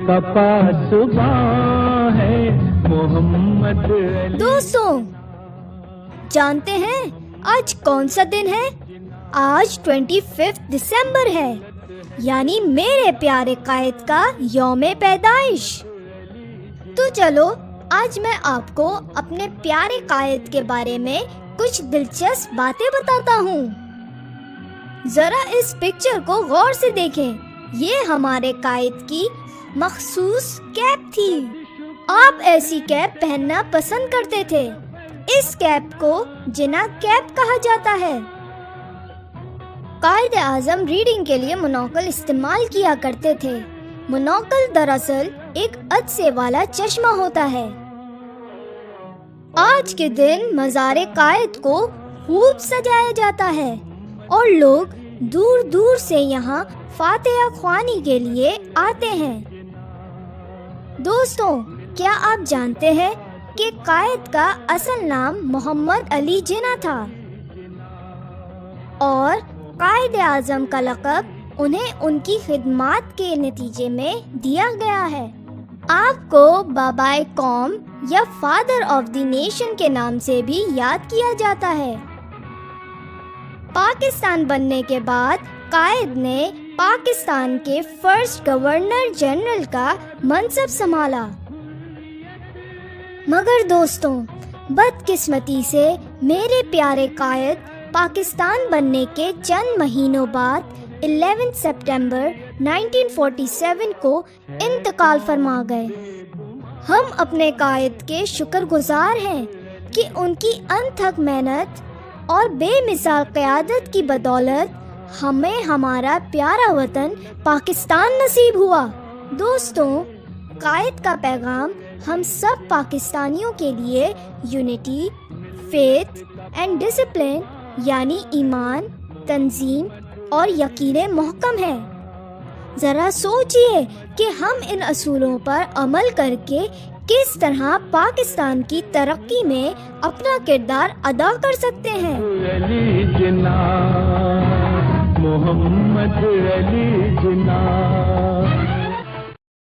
کا پاسباں ہے محمد علی۔ دوستوں، جانتے ہیں آج کون سا دن ہے؟ آج 25 دسمبر ہے، یعنی میرے پیارے قائد کا یوم پیدائش۔ تو چلو آج میں آپ کو اپنے پیارے قائد کے بارے میں کچھ دلچسپ باتیں بتاتا ہوں۔ ذرا اس پکچر کو غور سے دیکھیں، یہ ہمارے قائد کی مخصوص کیپ تھی۔ آپ ایسی کیپ پہننا پسند کرتے تھے۔ اس کیپ کو جنا کیپ کہا جاتا ہے۔ قائد اعظم ریڈنگ کے لیے مونوکل استعمال کیا کرتے تھے۔ مونوکل دراصل ایک عدسے والا چشمہ ہوتا ہے۔ آج کے دن مزار قائد کو خوب سجایا جاتا ہے اور لوگ دور دور سے یہاں فاتحہ خوانی کے لیے آتے ہیں۔ دوستوں، کیا آپ جانتے ہیں کہ قائد کا اصل نام محمد علی جناح تھا اور قائد اعظم کا لقب انہیں ان کی خدمات کے نتیجے میں دیا گیا ہے۔ آپ کو بابائے قوم یا فادر آف دی نیشن کے نام سے بھی یاد کیا جاتا ہے۔ پاکستان بننے کے بعد قائد نے پاکستان کے فرسٹ گورنر جنرل کا منصب سنبھالا۔ مگر دوستوں، بدقسمتی سے میرے پیارے قائد پاکستان بننے کے چند مہینوں بعد 11 سپٹمبر 1947 کو انتقال فرما گئے۔ ہم اپنے قائد کے شکر گزار ہیں کہ ان کی انتھک محنت اور بے مثال قیادت کی بدولت ہمیں ہمارا پیارا وطن پاکستان نصیب ہوا۔ دوستوں، قائد کا پیغام ہم سب پاکستانیوں کے لیے یونٹی، فیتھ اینڈ ڈسپلن، یعنی ایمان، تنظیم اور یقین محکم ہے۔ ذرا سوچئے کہ ہم ان اصولوں پر عمل کر کے کس طرح پاکستان کی ترقی میں اپنا کردار ادا کر سکتے ہیں۔ علی جناح محمد علی جناح